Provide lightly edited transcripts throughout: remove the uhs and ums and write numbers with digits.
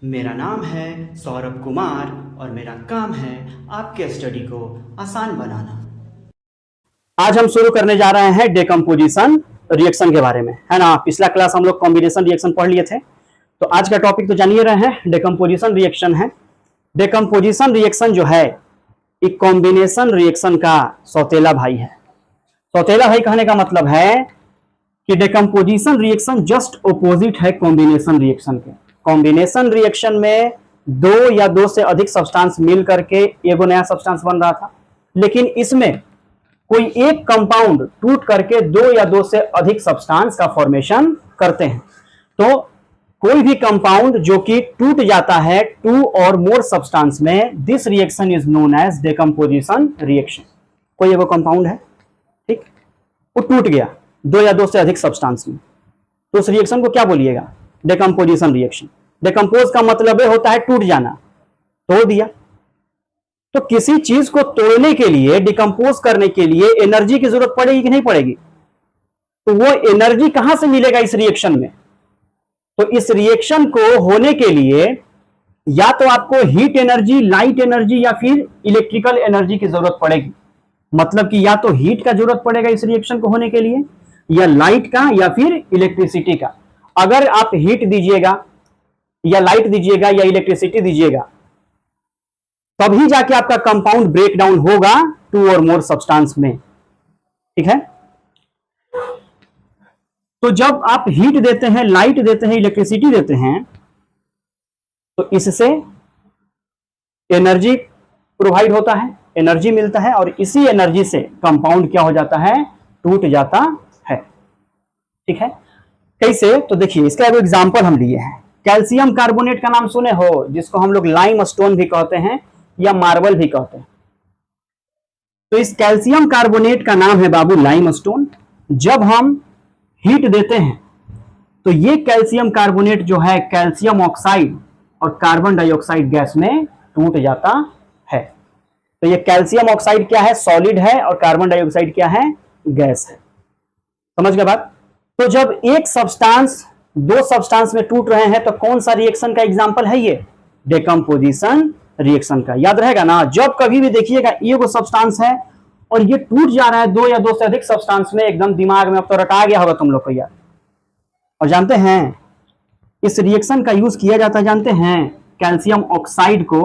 मेरा नाम है सौरभ कुमार और मेरा काम है आपके स्टडी को आसान बनाना। आज हम शुरू करने जा रहे हैं डेकम्पोजिशन रिएक्शन के बारे में, है ना। पिछला क्लास हम लोग कॉम्बिनेशन रिएक्शन पढ़ लिए थे, तो आज का टॉपिक तो जानिए रहे हैं, डेकम्पोजिशन रिएक्शन है। डेकम्पोजिशन रिएक्शन जो है एक कॉम्बिनेशन रिएक्शन का सौतेला भाई है। सौतेला भाई कहने का मतलब है कि डेकम्पोजिशन रिएक्शन जस्ट ऑपोजिट है कॉम्बिनेशन रिएक्शन के। कॉम्बिनेशन रिएक्शन में दो या दो से अधिक सब्सटेंस मिल करके एगो नया सब्सटेंस बन रहा था, लेकिन इसमें कोई एक कंपाउंड टूट करके दो या दो से अधिक सब्सटेंस का फॉर्मेशन करते हैं। तो कोई भी कंपाउंड जो कि टूट जाता है टू और मोर सब्सटेंस में, this reaction is known as decomposition reaction. कोई एगो कंपाउंड है, ठीक, वो टूट गया दो या दो से अधिक सब्सटेंस में, तो उस रिएक्शन को क्या बोलिएगा? डेकम्पोजिशन रिएक्शन। डेकम्पोज का मतलब होता है टूट जाना, तोड़ दिया। तो किसी चीज को तोड़ने के लिए, डिकम्पोज करने के लिए एनर्जी की जरूरत पड़ेगी कि नहीं पड़ेगी? तो वो एनर्जी कहां से मिलेगा इस रिएक्शन में? तो इस रिएक्शन को होने के लिए या तो आपको हीट एनर्जी, लाइट एनर्जी या फिर इलेक्ट्रिकल एनर्जी की जरूरत पड़ेगी। मतलब कि या तो हीट का जरूरत पड़ेगा इस रिएक्शन को होने के लिए, या लाइट का, या फिर इलेक्ट्रिसिटी का। अगर आप हीट दीजिएगा या लाइट दीजिएगा या इलेक्ट्रिसिटी दीजिएगा, तभी जाके आपका कंपाउंड ब्रेक डाउन होगा टू और मोर सब्सटेंस में, ठीक है। तो जब आप हीट देते हैं, लाइट देते हैं, इलेक्ट्रिसिटी देते हैं, तो इससे एनर्जी प्रोवाइड होता है, एनर्जी मिलता है, और इसी एनर्जी से कंपाउंड क्या हो जाता है? टूट जाता है, ठीक है। कैसे? तो देखिए, इसका एक एग्जांपल हम लिए हैं। कैल्शियम कार्बोनेट का नाम सुने हो, जिसको हम लोग लाइम स्टोन भी कहते हैं या मार्बल भी कहते हैं। तो इस कैल्शियम कार्बोनेट का नाम है बाबू लाइम स्टोन। जब हम हीट देते हैं तो ये कैल्शियम कार्बोनेट जो है कैल्शियम ऑक्साइड और कार्बन डाइऑक्साइड गैस में टूट जाता है। तो ये कैल्शियम ऑक्साइड क्या है? सॉलिड है, और कार्बन डाइऑक्साइड क्या है? गैस है। समझ गए बात? तो जब एक सब्सटेंस दो सब्सटेंस में टूट रहे हैं, तो कौन सा रिएक्शन का एग्जांपल है ये? डेकम्पोजिशन रिएक्शन का। याद रहेगा ना, जब कभी भी देखिएगा ये वो सब्सटेंस है और ये टूट जा रहा है दो या दो से अधिक सब्सटेंस में, एकदम दिमाग में अब तो रटा गया होगा तुम लोग को यार। और जानते हैं इस रिएक्शन का यूज किया जाता है, जानते हैं, कैल्शियम ऑक्साइड को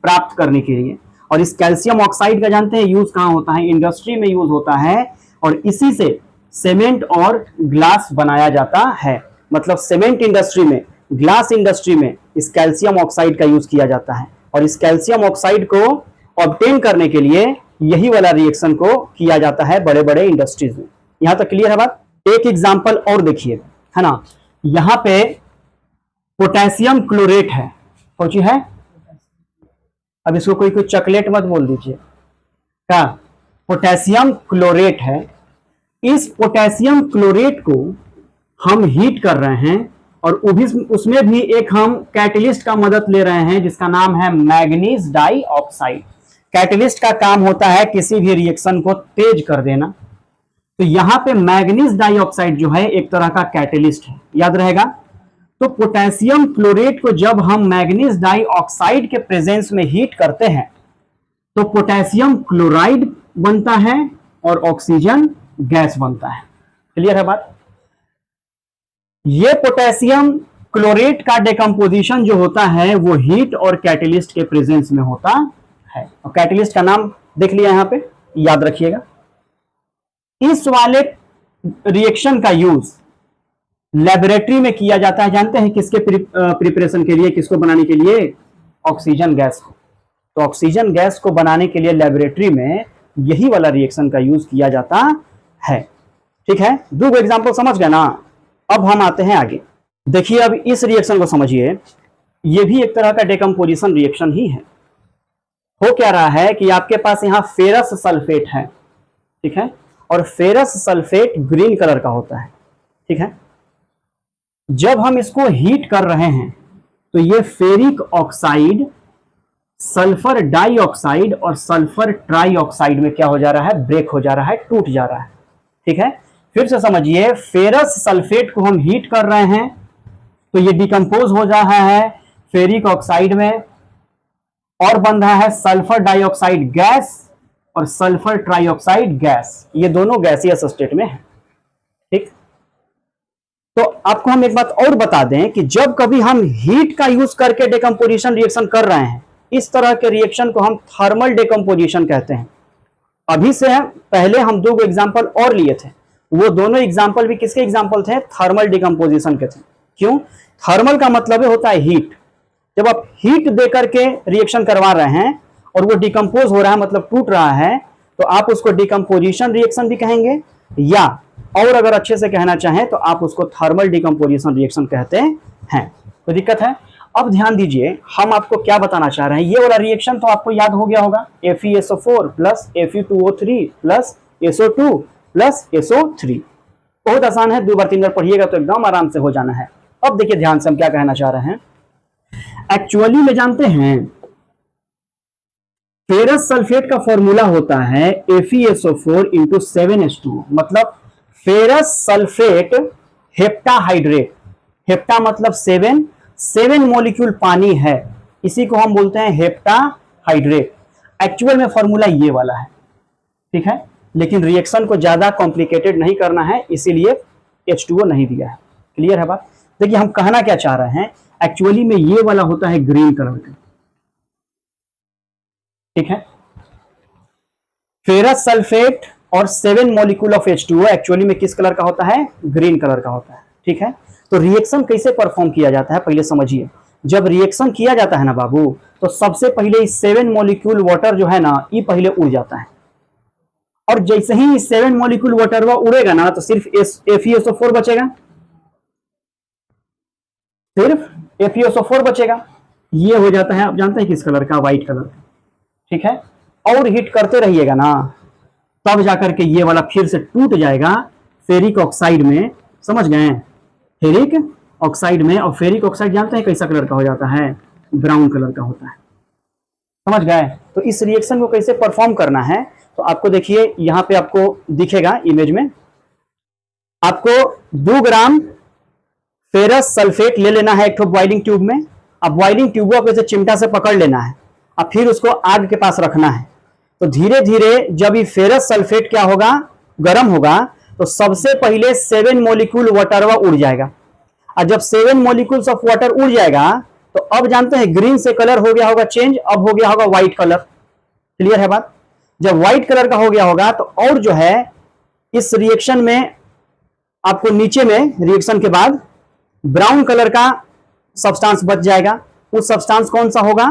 प्राप्त करने के लिए। और इस कैल्शियम ऑक्साइड का जानते हैं यूज कहां होता है? इंडस्ट्री में यूज होता है, और इसी से सीमेंट और ग्लास बनाया जाता है। मतलब सीमेंट इंडस्ट्री में, ग्लास इंडस्ट्री में इस कैल्शियम ऑक्साइड का यूज किया जाता है, और इस कैल्शियम ऑक्साइड को ऑब्टेन करने के लिए यही वाला रिएक्शन को किया जाता है बड़े बड़े इंडस्ट्रीज में। यहां तक क्लियर है बात? एक एग्जांपल और देखिए, है ना। यहां पे पोटेशियम क्लोरेट है, सोची है। अब इसको कोई चॉकलेट मत बोल दीजिए, क्या? पोटेशियम क्लोरेट है। इस पोटेशियम क्लोरेट को हम हीट कर रहे हैं, और उसमें भी एक हम कैटलिस्ट का मदद ले रहे हैं, जिसका नाम है मैग्नीज डाइऑक्साइड। कैटलिस्ट का काम होता है किसी भी रिएक्शन को तेज कर देना। तो यहां पे मैग्नीज डाइऑक्साइड जो है एक तरह का कैटलिस्ट है, याद रहेगा। तो पोटेशियम क्लोरेट को जब हम मैग्नीज डाइऑक्साइड के प्रेजेंस में हीट करते हैं, तो पोटेशियम क्लोराइड बनता है और ऑक्सीजन गैस बनता है। क्लियर है बात? ये पोटेशियम क्लोरेट का डेकम्पोजिशन जो होता है वो हीट और कैटलिस्ट के प्रेजेंस में होता है। और कैटलिस्ट का नाम देख लिया यहां पे, याद रखिएगा। इस वाले रिएक्शन का यूज लेबोरेटरी में किया जाता है, जानते हैं किसके प्रिपरेशन के लिए, किसको बनाने के लिए? ऑक्सीजन गैस को। तो ऑक्सीजन गैस को बनाने के लिए लेबोरेटरी में यही वाला रिएक्शन का यूज किया जाता है, ठीक है। दो एग्जांपल समझ गए ना। अब हम आते हैं आगे। देखिए, अब इस रिएक्शन को समझिए, ये भी एक तरह का डेकम्पोजिशन रिएक्शन ही है। हो क्या रहा है कि आपके पास यहाँ फेरस सल्फेट है, ठीक है, और फेरस सल्फेट ग्रीन कलर का होता है, ठीक है। जब हम इसको हीट कर रहे हैं तो ये फेरिक ऑक्साइड सल्फर डाइऑक्साइड और सल्फर ट्राइऑक्साइड में क्या हो जा रहा है? ब्रेक हो जा रहा है, टूट जा रहा है, ठीक है। फिर से समझिए, फेरस सल्फेट को हम हीट कर रहे हैं तो ये डिकम्पोज हो रहा है, फेरिक ऑक्साइड में और बन रहा है सल्फर डाइऑक्साइड गैस और सल्फर ट्राइऑक्साइड गैस, ये दोनों गैसियस स्टेट में है। ठीक, तो आपको हम एक बात और बता दें कि जब कभी हम हीट का यूज करके डिकम्पोजिशन रिएक्शन कर रहे हैं, इस तरह के रिएक्शन को हम थर्मल डिकम्पोजिशन कहते हैं। अभी से पहले हम दो एग्जांपल और लिए थे, वो दोनों एग्जांपल भी किसके एग्जांपल थे? थर्मल डिकम्पोजिशन के थे। क्यों? थर्मल का मतलब होता है हीट। जब आप हीट देकर के रिएक्शन करवा रहे हैं और वो डिकम्पोज हो रहा है, मतलब टूट रहा है, तो आप उसको डिकम्पोजिशन रिएक्शन भी कहेंगे, या और अगर अच्छे से कहना चाहें तो आप उसको थर्मल डिकम्पोजिशन रिएक्शन कहते हैं। तो दिक्कत है। अब ध्यान दीजिए, हम आपको क्या बताना चाह रहे हैं। ये वाला रिएक्शन तो आपको याद हो गया होगा, FeSO4 plus Fe2O3 plus SO2 plus SO3। बहुत आसान है, 2 बार 3 बार पढ़िएगा तो एकदम आराम से हो जाना है। अब देखिए ध्यान से हम क्या कहना चाह रहे हैं। एक्चुअली में जानते हैं फेरस सल्फेट का फॉर्मूला होता है FeSO4 इंटू 7H2, मतलब फेरस सल्फेट हेप्टाहाइड्रेट। हेप्टा मतलब 7 मॉलिक्यूल पानी है, इसी को हम बोलते हैं हेप्टाहाइड्रेट। एक्चुअल में फॉर्मूला ये वाला है, ठीक है, लेकिन रिएक्शन को ज्यादा कॉम्प्लिकेटेड नहीं करना है, इसीलिए H2O नहीं दिया है। क्लियर है बात? देखिए हम कहना क्या चाह रहे हैं, एक्चुअली में ये वाला होता है ग्रीन कलर का, ठीक है। फेरस सल्फेट और 7 मॉलिक्यूल ऑफ H2O एक्चुअली में किस कलर का होता है? ग्रीन कलर का होता है, ठीक है। तो रिएक्शन कैसे परफॉर्म किया जाता है पहले समझिए। जब रिएक्शन किया जाता है ना बाबू, तो सबसे पहले इस 7 मॉलिक्यूल वाटर जो है ना, ये पहले उड़ जाता है, और जैसे ही 7 मॉलिक्यूल वाटर वो उड़ेगा ना, तो सिर्फ FeSO4 बचेगा, सिर्फ FeSO4 बचेगा। ये हो जाता है, आप जानते हैं किस कलर का? व्हाइट कलर का, ठीक है। और हीट करते रहिएगा ना, तब जाकर के ये वाला फिर से टूट जाएगा फेरिक ऑक्साइड में, समझ गए? फेरिक ऑक्साइड में, और फेरिक ऑक्साइड जानते हैं कैसा कलर का हो जाता है? ब्राउन कलर का होता है, समझ गए? तो इस रिएक्शन को कैसे परफॉर्म करना है, तो आपको देखिए यहां पे आपको दिखेगा इमेज में, आपको 2 ग्राम फेरस सल्फेट ले लेना है एक तो बॉइलिंग ट्यूब में। अब बॉइलिंग ट्यूब को ऐसे चिमटा से पकड़ लेना है, अब फिर उसको आग के पास रखना है। तो धीरे धीरे जब ये फेरस सल्फेट क्या होगा? गर्म होगा, तो सबसे पहले 7 मॉलिक्यूल वाटर उड़ जाएगा, और जब 7 मॉलिक्यूल्स ऑफ वाटर उड़ जाएगा, तो अब जानते हैं ग्रीन से कलर हो गया होगा चेंज, अब हो गया होगा व्हाइट कलर। क्लियर है बात? जब व्हाइट कलर का हो गया होगा, तो और जो है इस रिएक्शन में आपको नीचे में रिएक्शन के बाद ब्राउन कलर का सब्सटेंस बच जाएगा। उस सब्सटेंस कौन सा होगा?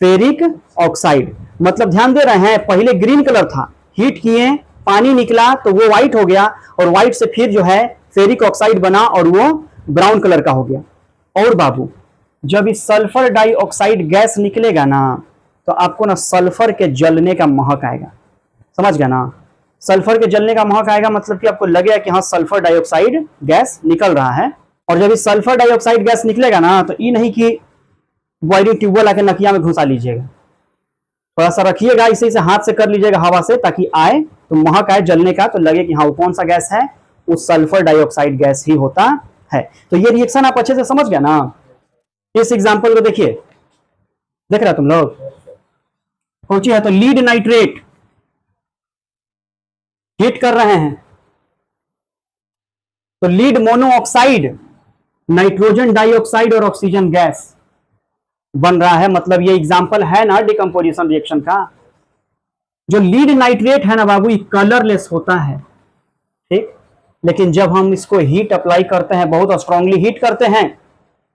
Ferric oxide. मतलब ध्यान दे रहे हैं, पहले ग्रीन कलर था, हीट किए, पानी निकला तो वो व्हाइट हो गया, और व्हाइट से फिर जो है फेरिक ऑक्साइड बना और वो ब्राउन कलर का हो गया। और बाबू जब इस सल्फर डाइऑक्साइड गैस निकलेगा ना, तो आपको ना सल्फर के जलने का महक आएगा, समझ गया ना? सल्फर के जलने का महक आएगा, मतलब कि आपको लगेगा कि हाँ सल्फर डाइऑक्साइड गैस निकल रहा है। और जब इस सल्फर डाइऑक्साइड गैस निकलेगा ना, तो ये नहीं कि बॉइलिंग ट्यूब लाके नकिया में घुसा लीजिएगा, थोड़ा सा रखिएगा, इसे हाथ से कर लीजिएगा हवा से, ताकि आए तो महक आए जलने का, तो लगे कि हाँ वो कौन सा गैस है, वो सल्फर डाइऑक्साइड गैस ही होता है। तो ये रिएक्शन आप अच्छे से समझ गया ना? इस एग्जांपल को देखिए, देख रहा तुम लोग? पहुंची है तो लीड नाइट्रेट हीट कर रहे हैं, तो लीड मोनोऑक्साइड, नाइट्रोजन डाइऑक्साइड और ऑक्सीजन गैस बन रहा है। मतलब ये एग्जांपल है ना डिकम्पोजिशन रिएक्शन का। जो लीड नाइट्रेट है ना बाबू, ये कलरलेस होता है, ठीक, लेकिन जब हम इसको हीट अप्लाई करते हैं, बहुत स्ट्रांगली हीट करते हैं,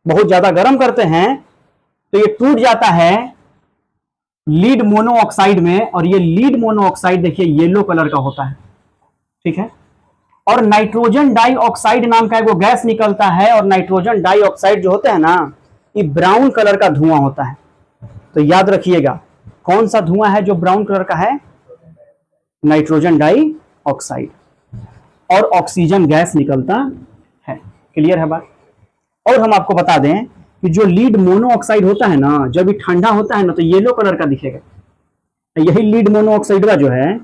बहुत ज्यादा गर्म करते हैं, तो ये टूट जाता है लीड मोनोऑक्साइड में। और ये लीड मोनोऑक्साइड देखिए येलो कलर का होता है, ठीक है। और नाइट्रोजन डाइऑक्साइड नाम का एक वो गैस निकलता है, और नाइट्रोजन डाइऑक्साइड जो होते हैं ना, ये ब्राउन कलर का धुआं होता है। तो याद रखिएगा, कौन सा धुआं है जो ब्राउन कलर का है? नाइट्रोजन डाइऑक्साइड, और ऑक्सीजन गैस निकलता है। क्लियर है बात? और हम आपको बता दें कि जो लीड मोनोऑक्साइड होता है ना, जब ये ठंडा होता है ना, तो येलो कलर का दिखेगा। यही लीड मोनोऑक्साइड का जो है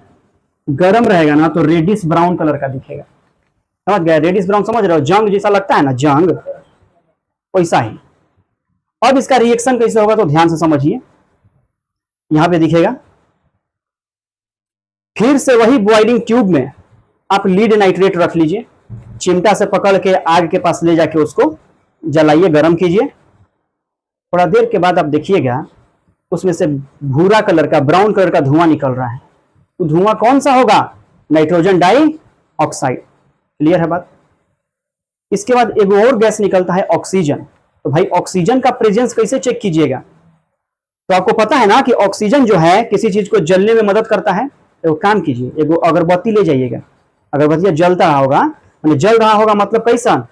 गर्म रहेगा ना, तो रेडिश ब्राउन कलर का दिखेगा। समझ गए? रेडिश ब्राउन समझ रहे हो? जंग जैसा लगता है ना, जंग, वैसा ही। अब इसका रिएक्शन कैसे होगा तो ध्यान से समझिए, यहां पे दिखेगा, फिर से वही बॉइलिंग ट्यूब में आप लीड नाइट्रेट रख लीजिए, चिमटा से पकड़ के आग के पास ले जाके उसको जलाइए, गर्म कीजिए। थोड़ा देर के बाद आप देखिएगा उसमें से भूरा कलर का, ब्राउन कलर का धुआं निकल रहा है। तो धुआं कौन सा होगा? Nitrogen dioxide. क्लियर है बात? इसके बाद एक और गैस निकलता है ऑक्सीजन। तो भाई ऑक्सीजन का प्रेजेंस कैसे चेक कीजिएगा? तो आपको पता है ना कि ऑक्सीजन जो है किसी चीज को जलने में मदद करता है। तो काम कीजिए, एक अगरबत्ती ले जाइएगा, अगरबत्ती जलता रहा होगा, जल रहा होगा मतलब कैसा?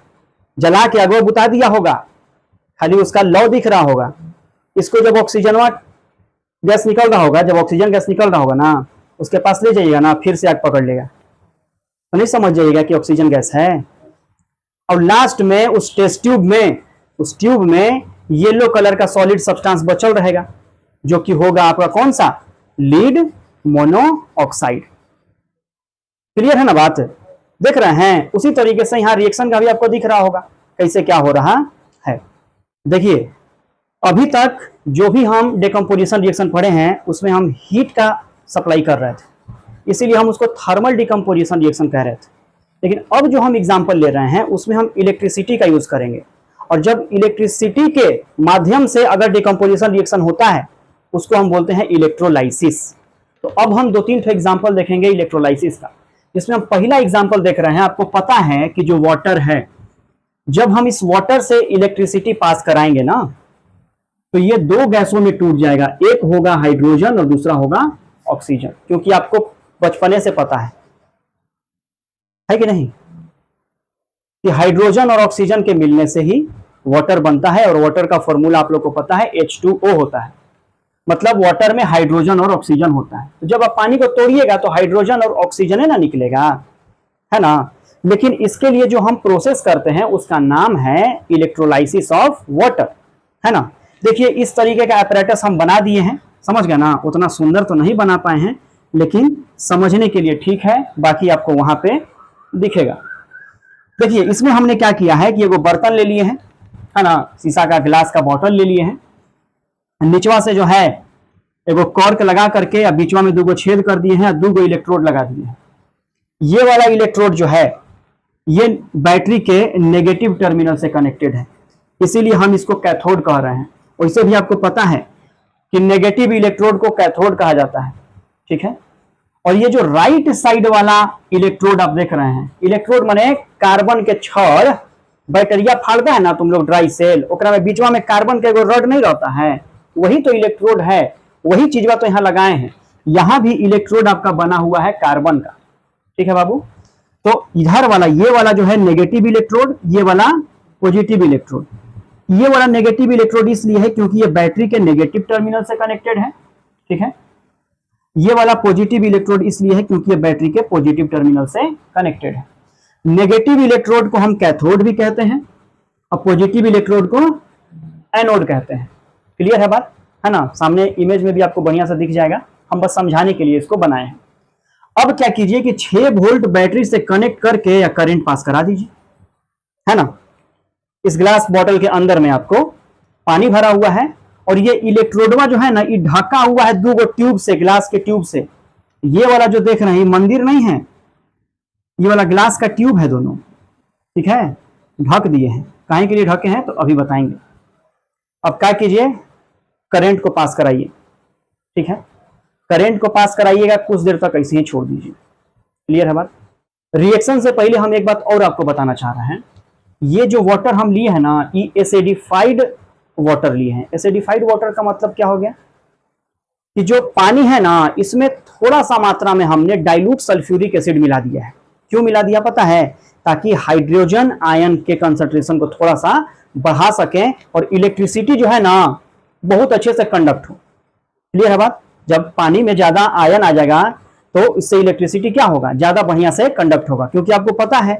जला के अगवा बुता दिया होगा, खाली उसका लौ दिख रहा होगा। इसको जब ऑक्सीजन गैस निकल रहा होगा, जब ऑक्सीजन गैस निकल रहा होगा ना, उसके पास ले जाइएगा ना, फिर से आग पकड़ लेगा। तो नहीं समझ जाइएगा कि ऑक्सीजन गैस है। और लास्ट में उस टेस्ट ट्यूब में, उस ट्यूब में येलो कलर का सॉलिड सब्सटेंस बचल रहेगा, जो कि होगा आपका कौन सा? Lead monoxide. क्लियर है ना बात? देख रहे हैं? उसी तरीके से यहां रिएक्शन का भी आपको दिख रहा होगा कैसे क्या हो रहा है। देखिए, अभी तक जो भी हम डिकम्पोजिशन रिएक्शन पढ़े हैं उसमें हम हीट का सप्लाई कर रहे थे, इसीलिए हम उसको थर्मल डिकम्पोजिशन रिएक्शन कह रहे थे। लेकिन अब जो हम एग्जाम्पल ले रहे हैं उसमें हम इलेक्ट्रिसिटी का यूज करेंगे, और जब इलेक्ट्रिसिटी के माध्यम से अगर डिकम्पोजिशन रिएक्शन होता है उसको हम बोलते हैं इलेक्ट्रोलाइसिस। तो अब हम 2-3 एग्जाम्पल देखेंगे इलेक्ट्रोलाइसिस का, जिसमें हम पहला एग्जाम्पल देख रहे हैं। आपको पता है कि जो वाटर है, जब हम इस वाटर से इलेक्ट्रिसिटी पास कराएंगे ना, तो ये 2 गैसों में टूट जाएगा, एक होगा हाइड्रोजन और दूसरा होगा ऑक्सीजन। क्योंकि आपको बचपने से पता है कि नहीं, कि हाइड्रोजन और ऑक्सीजन के मिलने से ही वाटर बनता है, और वाटर का फॉर्मूला आप लोग को पता है, H2O होता है। मतलब वाटर में हाइड्रोजन और ऑक्सीजन होता है। तो जब आप पानी को तोड़िएगा तो हाइड्रोजन और ऑक्सीजन है ना निकलेगा, है ना। लेकिन इसके लिए जो हम प्रोसेस करते हैं उसका नाम है इलेक्ट्रोलाइसिस ऑफ वाटर, है ना। देखिए, इस तरीके का apparatus हम बना दिए हैं, समझ गए ना। उतना सुंदर तो नहीं बना पाए हैं, लेकिन समझने के लिए ठीक है, बाकी आपको वहां पे दिखेगा। देखिए, इसमें हमने क्या किया है कि एगो बर्तन ले लिए हैं, है ना, शीशा का ग्लास का बॉटल ले लिए हैं, निचवा से जो है एगो कॉर्क लगा करके या बीचवा में 2 छेद कर दिए हैं, 2 इलेक्ट्रोड लगा दिए हैं। ये वाला इलेक्ट्रोड जो है ये बैटरी के नेगेटिव टर्मिनल से कनेक्टेड है, इसीलिए हम इसको कैथोड कह रहे हैं। वैसे भी आपको पता है कि नेगेटिव इलेक्ट्रोड को कैथोड कहा जाता है, ठीक है। और ये जो राइट साइड वाला इलेक्ट्रोड आप देख रहे हैं, इलेक्ट्रोड माने कार्बन के छड़, बैटरिया फाड़ता है ना तुम लोग ड्राई सेल, ओकरा में बीचवा में कार्बन के एगो रड नहीं रहता है, वही तो इलेक्ट्रोड है, वही चीजवा तो यहाँ लगाए हैं। यहाँ भी इलेक्ट्रोड आपका बना हुआ है कार्बन का, ठीक है बाबू। तो इधर वाला, ये वाला जो है नेगेटिव इलेक्ट्रोड, ये वाला पॉजिटिव इलेक्ट्रोड। ये वाला नेगेटिव इलेक्ट्रोड इसलिए है क्योंकि ये बैटरी के नेगेटिव टर्मिनल से कनेक्टेड है, ठीक है। ये वाला पॉजिटिव इलेक्ट्रोड इसलिए है क्योंकि ये बैटरी के पॉजिटिव टर्मिनल से कनेक्टेड है। नेगेटिव इलेक्ट्रोड को हम कैथोड भी कहते हैं और पॉजिटिव इलेक्ट्रोड को एनोड कहते हैं। क्लियर है बात, है ना। सामने इमेज में भी आपको बढ़िया से दिख जाएगा, हम बस समझाने के लिए इसको बनाए हैं। अब क्या कीजिए कि 6 वोल्ट बैटरी से कनेक्ट करके या करंट पास करा दीजिए, है ना। इस ग्लास बॉटल के अंदर में आपको पानी भरा हुआ है, और ये इलेक्ट्रोडवा जो है ना, ये ढका हुआ है 2 ट्यूब से, ग्लास के ट्यूब से। ये वाला जो देख रहे हैं ये मंदिर नहीं है, ये वाला ग्लास का ट्यूब है, दोनों, ठीक है, ढक दिए हैं। काहे के लिए ढके हैं तो अभी बताएंगे। अब क्या कीजिए, करंट को पास कराइए, ठीक है। करंट को पास कराइएगा, कुछ देर तक ऐसे ही छोड़ दीजिए। क्लियर है बात। रिएक्शन से पहले हम एक बात और आपको बताना चाह रहे हैं। ये जो वाटर हम लिए हैं ना, ये एसिडिफाइड वाटर लिए हैं। एसिडिफाइड वाटर का मतलब क्या हो गया कि जो पानी है ना, इसमें थोड़ा सा मात्रा में हमने डाइल्यूट सल्फ्यूरिक एसिड मिला दिया है। क्यों मिला दिया पता है? ताकि हाइड्रोजन आयन के कंसंट्रेशन को थोड़ा सा बढ़ा सकें और इलेक्ट्रिसिटी जो है ना बहुत अच्छे से कंडक्ट हो। क्लियर है बात। जब पानी में ज्यादा आयन आ जाएगा तो इससे इलेक्ट्रिसिटी क्या होगा, ज्यादा बढ़िया से कंडक्ट होगा। क्योंकि आपको पता है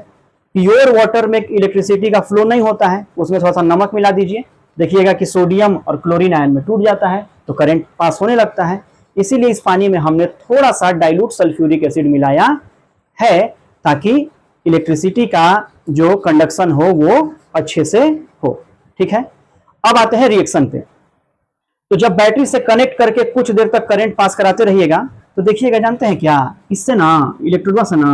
प्योर वाटर में इलेक्ट्रिसिटी का फ्लो नहीं होता है, उसमें थोड़ा सा नमक मिला दीजिए, देखिएगा कि सोडियम और क्लोरीन आयन में टूट जाता है तो करंट पास होने लगता है। इसीलिए इस पानी में हमने थोड़ा सा डाइल्यूट सल्फ्यूरिक एसिड मिलाया है, ताकि इलेक्ट्रिसिटी का जो कंडक्शन हो वो अच्छे से हो, ठीक है। अब आते हैं रिएक्शन पे। तो जब बैटरी से कनेक्ट करके कुछ देर तक करंट पास कराते रहिएगा तो देखिएगा, जानते हैं क्या, इससे ना इलेक्ट्रोड से ना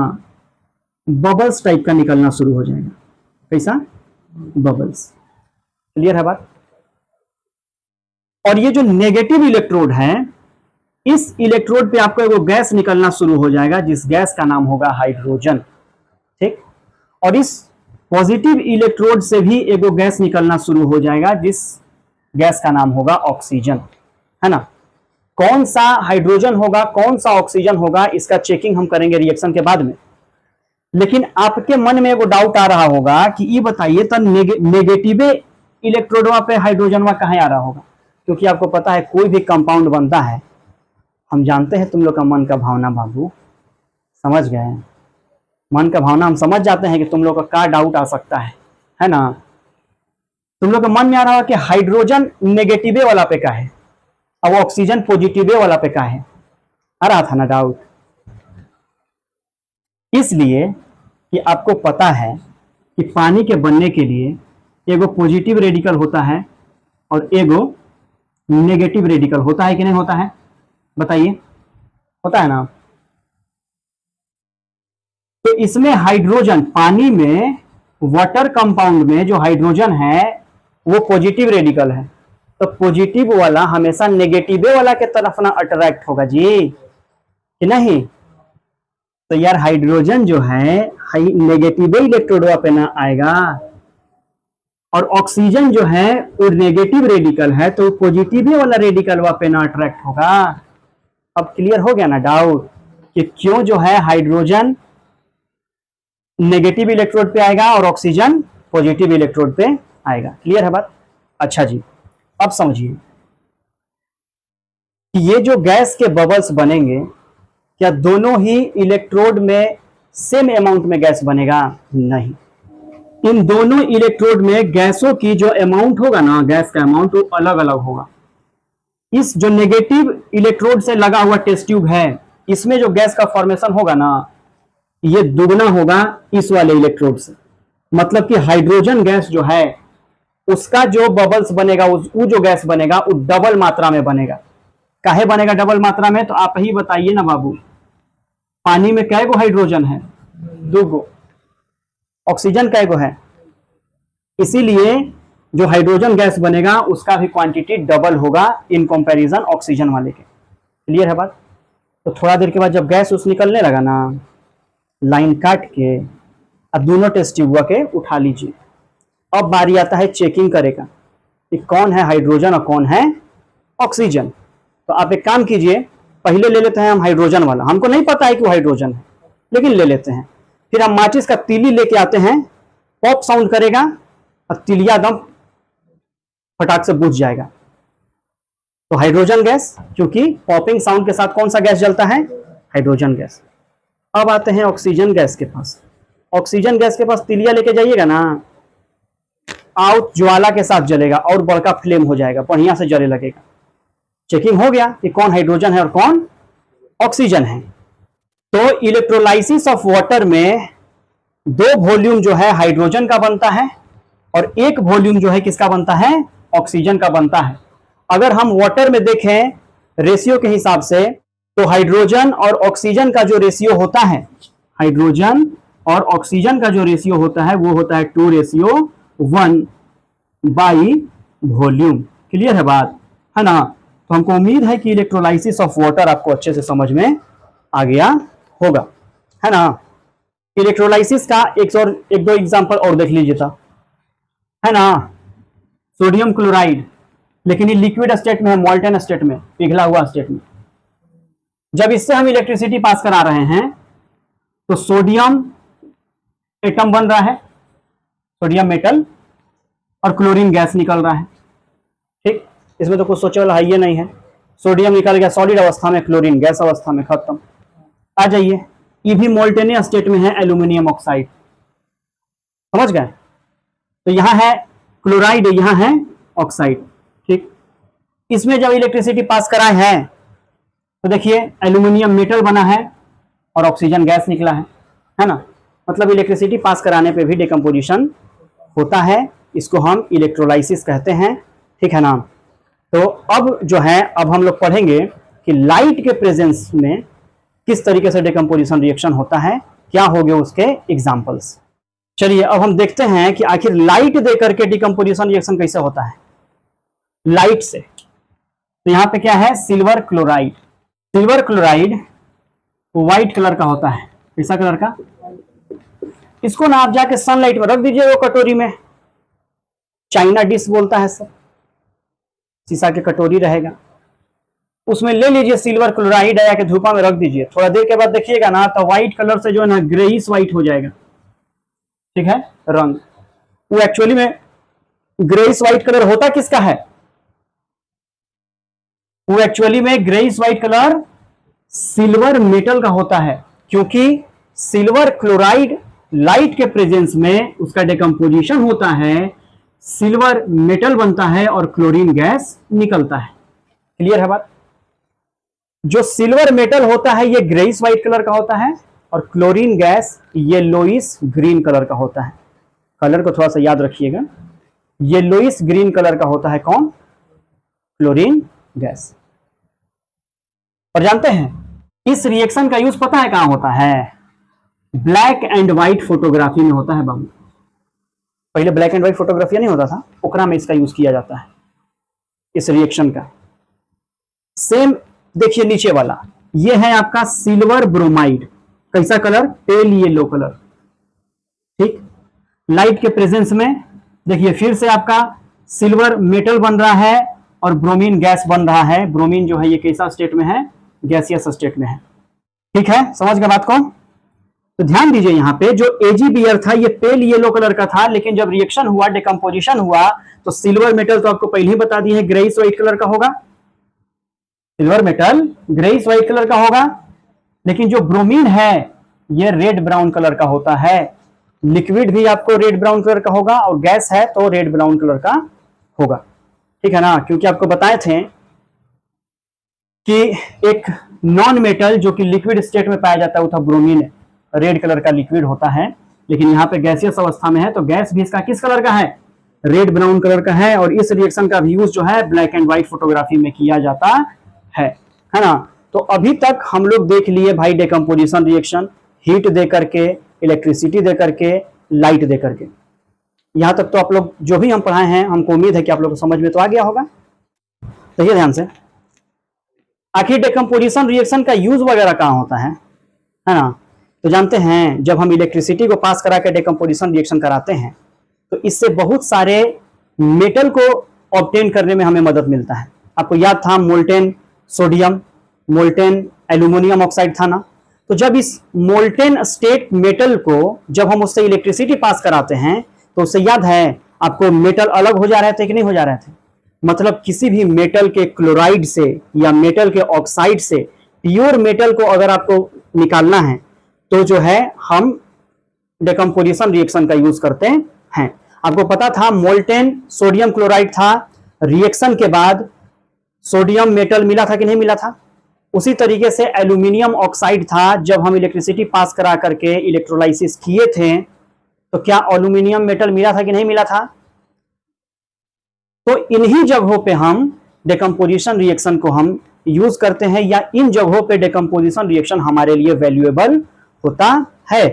बबल्स टाइप का निकलना शुरू हो जाएगा। कैसा? बबल्स। क्लियर है बात? और ये जो नेगेटिव इलेक्ट्रोड है, इस इलेक्ट्रोड पे आपको एगो गैस निकलना शुरू हो जाएगा जिस गैस का नाम होगा हाइड्रोजन। ठीक? और इस पॉजिटिव इलेक्ट्रोड से भी एगो गैस निकलना शुरू हो जाएगा जिस गैस का नाम होगा ऑक्सीजन, है ना। कौन सा हाइड्रोजन होगा, कौन सा ऑक्सीजन होगा, इसका चेकिंग हम करेंगे रिएक्शन के बाद में। लेकिन आपके मन में एगो डाउट आ रहा होगा कि ये बताइए तो नेगेटिव इलेक्ट्रोडवा पे हाइड्रोजनवा कहाँ आ रहा होगा, क्योंकि आपको पता है कोई भी कंपाउंड बनता है, हम जानते हैं तुम लोग का मन का भावना बाबू, समझ गए? मन का भावना हम समझ जाते हैं कि तुम लोग का क्या डाउट आ सकता है ना। तुम लोग के मन में आ रहा है कि हाइड्रोजन नेगेटिव वाला पे का है और ऑक्सीजन पॉजिटिव वाला पे का है, आ रहा था ना डाउट। इसलिए कि आपको पता है कि पानी के बनने के लिए एगो पॉजिटिव रेडिकल होता है और एगो नेगेटिव रेडिकल होता है कि नहीं होता है, बताइए? होता है ना। तो इसमें हाइड्रोजन, पानी में वाटर कंपाउंड में जो हाइड्रोजन है वो पॉजिटिव रेडिकल है, तो पॉजिटिव वाला हमेशा नेगेटिव वाला के तरफ ना अट्रैक्ट होगा जी, कि नहीं? तो यार हाइड्रोजन जो है नेगेटिव इलेक्ट्रोड पे ना आएगा, और ऑक्सीजन जो है वो नेगेटिव रेडिकल है तो पॉजिटिव वाला रेडिकल पे ना अट्रैक्ट होगा। अब क्लियर हो गया ना डाउट कि क्यों जो है हाइड्रोजन नेगेटिव इलेक्ट्रोड पे आएगा और ऑक्सीजन पॉजिटिव इलेक्ट्रोड पे आएगा। क्लियर है बात? अच्छा जी, अब समझिए कि ये जो गैस के बबल्स बनेंगे, क्या दोनों ही इलेक्ट्रोड में सेम अमाउंट में गैस बनेगा? नहीं, इन दोनों इलेक्ट्रोड में गैसों की जो अमाउंट होगा ना, गैस का अमाउंट, वो अलग अलग होगा। इस जो नेगेटिव इलेक्ट्रोड से लगा हुआ टेस्ट ट्यूब है, इसमें जो गैस का फॉर्मेशन होगा ना, ये दुगना होगा इस वाले इलेक्ट्रोड से। मतलब कि हाइड्रोजन गैस जो है उसका जो बबल्स बनेगा, वो जो गैस बनेगा वो डबल मात्रा में बनेगा। काहे बनेगा डबल मात्रा में? तो आप ही बताइए ना बाबू। पानी में कै गो हाइड्रोजन है? 2 गो। ऑक्सीजन कै गो है? इसीलिए जो हाइड्रोजन गैस बनेगा उसका भी क्वांटिटी डबल होगा इन कंपैरिजन ऑक्सीजन वाले के। क्लियर है बात? तो थोड़ा देर के बाद जब गैस उस निकलने लगा ना, लाइन काट के और दोनों टेस्ट ट्यूब के उठा लीजिए। अब बारी आता है चेकिंग करेगा कि कौन है हाइड्रोजन और कौन है ऑक्सीजन। तो आप एक काम कीजिए, पहले ले लेते हैं हम हाइड्रोजन वाला, हमको नहीं पता है कि वो हाइड्रोजन है लेकिन ले लेते हैं। फिर हम माचिस का तीली लेके आते हैं, पॉप साउंड करेगा और तिलिया दम फटाक से बुझ जाएगा। तो हाइड्रोजन गैस, क्योंकि पॉपिंग साउंड के साथ कौन सा गैस जलता है? Hydrogen gas. अब आते हैं ऑक्सीजन गैस के पास। ऑक्सीजन गैस के पास तिलिया लेके जाइएगा ना, आउट ज्वाला के साथ जलेगा और बड़का फ्लेम हो जाएगा, बढ़िया से जले लगेगा। चेकिंग हो गया कि कौन हाइड्रोजन है और कौन ऑक्सीजन है। तो इलेक्ट्रोलाइसिस ऑफ वाटर में 2 वॉल्यूम जो है हाइड्रोजन का बनता है और 1 वॉल्यूम जो है किसका बनता है? ऑक्सीजन का बनता है। अगर हम वाटर में देखें रेशियो के हिसाब से, तो हाइड्रोजन और ऑक्सीजन का जो रेशियो होता है, हाइड्रोजन और ऑक्सीजन का जो रेशियो होता है वो होता है 2:1 बाई वॉल्यूम। क्लियर है बात, है ना। तो हमको उम्मीद है कि इलेक्ट्रोलाइसिस ऑफ वाटर आपको अच्छे से समझ में आ गया होगा, है ना। इलेक्ट्रोलाइसिस का एक दो एग्जांपल और देख लीजिए था, है ना। सोडियम क्लोराइड, लेकिन ये लिक्विड स्टेट में है, मॉल्टन स्टेट में, पिघला हुआ स्टेट में। जब इससे हम इलेक्ट्रिसिटी पास करा रहे हैं तो सोडियम एटम बन रहा है, सोडियम मेटल, और क्लोरीन गैस निकल रहा है। ठीक, इसमें तो कुछ सोचे वाला है ये नहीं है। सोडियम निकल गया सॉलिड अवस्था में, क्लोरीन गैस अवस्था में, खत्म। आ जाइए, ये भी मोल्टेनिया स्टेट में है, एल्यूमिनियम ऑक्साइड। समझ गए? तो यहां है क्लोराइड, यहां है ऑक्साइड। ठीक, इसमें जब इलेक्ट्रिसिटी पास कराए हैं तो देखिए एल्यूमिनियम मेटल बना है और ऑक्सीजन गैस निकला है ना। मतलब इलेक्ट्रिसिटी पास कराने पे भी डिकम्पोजिशन होता है, इसको हम इलेक्ट्रोलाइसिस कहते हैं। ठीक है ना। तो अब जो है, अब हम लोग पढ़ेंगे कि लाइट के प्रेजेंस में किस तरीके से डिकम्पोजिशन रिएक्शन होता है, क्या हो गए उसके एग्जांपल्स। चलिए अब हम देखते हैं कि आखिर लाइट दे करके डिकम्पोजिशन रिएक्शन कैसे होता है। लाइट से, तो यहां पे क्या है, silver chloride. Silver chloride white colour का होता है, कैसा कलर का। इसको ना आप जाके सनलाइट में रख दीजिए, वो कटोरी में, चाइना डिश बोलता है सर, शीशा के कटोरी रहेगा, उसमें ले लीजिए सिल्वर क्लोराइड, आया के धूपा में रख दीजिए। थोड़ा देर के बाद देखिएगा ना, तो व्हाइट कलर से जो है ना ग्रेइश व्हाइट हो जाएगा, ठीक है रंग। वो एक्चुअली में ग्रेइश व्हाइट कलर होता किसका है, वो एक्चुअली में greyish white colour silver metal का होता है, क्योंकि सिल्वर क्लोराइड लाइट के प्रेजेंस में उसका डिकम्पोजिशन होता है, सिल्वर मेटल बनता है और क्लोरीन गैस निकलता है। क्लियर है बात। जो सिल्वर मेटल होता है ये ग्रेइश व्हाइट कलर का होता है, और chlorine gas yellowish green colour का होता है। कलर को थोड़ा सा याद रखिएगा, येलोइश ग्रीन कलर का होता है कौन, क्लोरीन गैस। और जानते हैं इस रिएक्शन का यूज पता है कहां होता है, ब्लैक एंड व्हाइट फोटोग्राफी में होता है बाबू। पहले ब्लैक एंड व्हाइट फोटोग्राफी नहीं होता था, ओकरा में इसका यूज किया जाता है, इस रिएक्शन का। सेम देखिए नीचे वाला, ये है आपका सिल्वर ब्रोमाइड, कैसा कलर, पेल येलो कलर, ठीक। लाइट के प्रेजेंस में देखिए फिर से आपका सिल्वर मेटल बन रहा है और ब्रोमीन गैस बन रहा है। ब्रोमीन जो है ये कैसा स्टेट में है, गैसियस स्टेट में है, ठीक है, समझ गए बात को। तो ध्यान दीजिए यहाँ पे जो AgBr था ये पेल येलो कलर का था, लेकिन जब रिएक्शन हुआ, डिकम्पोजिशन हुआ, तो सिल्वर मेटल तो आपको पहले ही बता दी है ग्रेइश व्हाइट कलर का होगा, silver metal greyish white colour का होगा, लेकिन जो ब्रोमीन है ये रेड ब्राउन कलर का होता है। लिक्विड भी आपको रेड ब्राउन कलर का होगा और गैस है तो रेड ब्राउन कलर का होगा, ठीक है ना। क्योंकि आपको बताए थे कि एक नॉन मेटल जो कि लिक्विड स्टेट में पाया जाता है वो था ब्रोमीन, रेड कलर का लिक्विड होता है, लेकिन यहाँ पे गैसियस अवस्था में है तो गैस भी इसका किस कलर का है, रेड ब्राउन कलर का है। और इस रिएक्शन का यूज जो है ब्लैक एंड व्हाइट फोटोग्राफी में किया जाता है ना। तो अभी तक हम लोग देख लिए भाई डिकम्पोजिशन रिएक्शन, हीट दे करके, इलेक्ट्रिसिटी दे करके, लाइट दे करके। यहां तक तो आप लोग जो भी हम पढ़ाए हैं, हमको उम्मीद है कि आप लोग को समझ में तो आ गया होगा। देखिए ध्यान से, आखिर डिकम्पोजिशन रिएक्शन का यूज वगैरह कहां होता है ना। तो जानते हैं जब हम इलेक्ट्रिसिटी को पास करा के डिकम्पोजिशन रिएक्शन कराते हैं तो इससे बहुत सारे मेटल को ऑब्टेन करने में हमें मदद मिलता है। आपको याद था molten sodium, molten aluminium oxide था ना। तो जब इस मोल्टेन स्टेट मेटल को जब हम उससे इलेक्ट्रिसिटी पास कराते हैं तो उससे याद है आपको मेटल अलग हो जा रहे थे कि नहीं हो जा रहे थे। मतलब किसी भी मेटल के क्लोराइड से या मेटल के ऑक्साइड से प्योर मेटल को अगर आपको निकालना है तो जो है हम डिकम्पोजिशन रिएक्शन का यूज करते हैं। आपको पता था मोल्टेन सोडियम क्लोराइड था, रिएक्शन के बाद सोडियम मेटल मिला था कि नहीं मिला था। उसी तरीके से एल्यूमिनियम ऑक्साइड था, जब हम इलेक्ट्रिसिटी पास करा करके इलेक्ट्रोलाइसिस किए थे तो क्या एल्यूमिनियम मेटल मिला था कि नहीं मिला था। तो इन्हीं जगहों पे हम डिकम्पोजिशन रिएक्शन को हम यूज करते हैं, या इन जगहों पे डिकम्पोजिशन रिएक्शन हमारे लिए वैल्यूएबल होता है,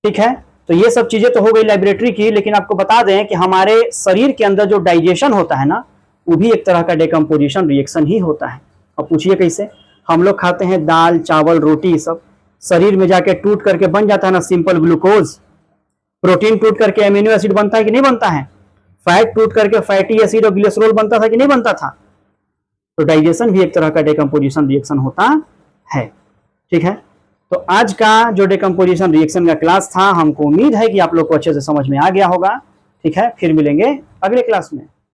ठीक है। तो ये सब चीजें तो हो गई लेबोरेटरी की, लेकिन आपको बता दें कि हमारे शरीर के अंदर जो डाइजेशन होता है ना, वो भी एक तरह का डिकम्पोजिशन रिएक्शन ही होता है। अब पूछिए कैसे। हम लोग खाते हैं दाल चावल रोटी, सब शरीर में जाके टूट करके बन जाता है ना सिंपल ग्लूकोज। प्रोटीन टूट करके एमिनो एसिड बनता है कि नहीं बनता है। फैट टूट करके फैटी एसिड और ग्लिसरॉल बनता था कि नहीं बनता था। तो डाइजेशन भी एक तरह का डिकम्पोजिशन रिएक्शन होता है, ठीक है। तो आज का जो डिकम्पोजिशन रिएक्शन का क्लास था, हमको उम्मीद है कि आप लोग को अच्छे से समझ में आ गया होगा, ठीक है। फिर मिलेंगे अगले क्लास में।